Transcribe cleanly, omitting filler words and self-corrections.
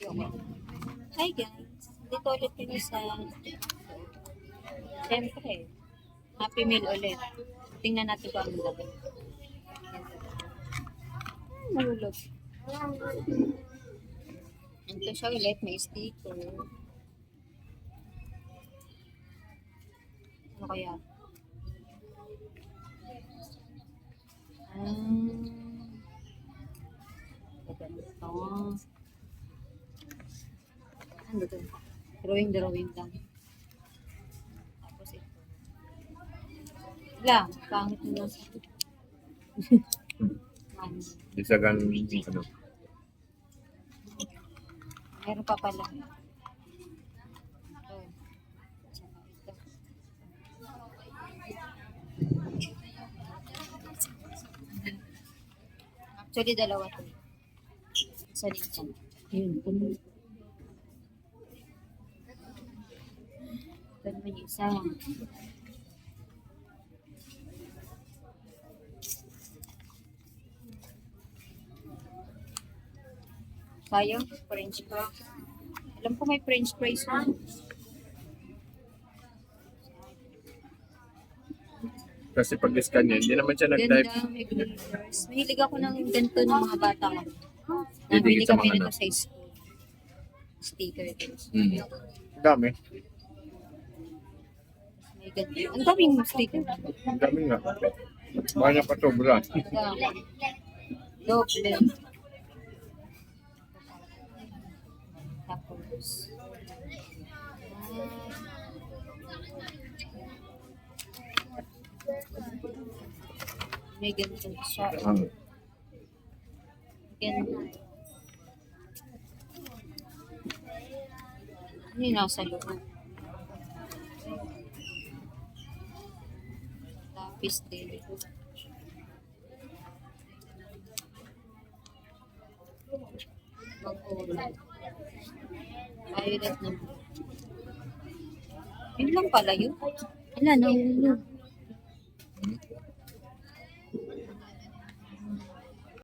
Hi guys, dito ulit kami sa siyempre, Happy Meal ulit. Tingnan natin kung ano laman. Nahulog. Ito siya ulit, may sticker. Ano kaya? Ito. Ano to? Drawing lang. Tapos ito. Wala, pangit na lang. Isa ganun ano. Meron pa pala. Ito. Actually, dalawa to. Isa din siya. Ayun. Ito naman yung isa. Sayang, French fries. Alam ko may French fries na. Kasi pag-scan niya, hindi naman siya nag-type. Ganda, may glitters. Mahilig ako ng ganito ng mga bata ko. Hindi Nabili sa kami mga nito sa school. Sticker din. Dami. May ganda. Ang daming sticker. Ang dami nga. Baka pa sobra. Doble. Tapos, may ganito siya. Ganda. Ano yung nasa loob? Lapis din. Mag-ulan. Violet naman. Yun lang pala yun. Wala, nahulog.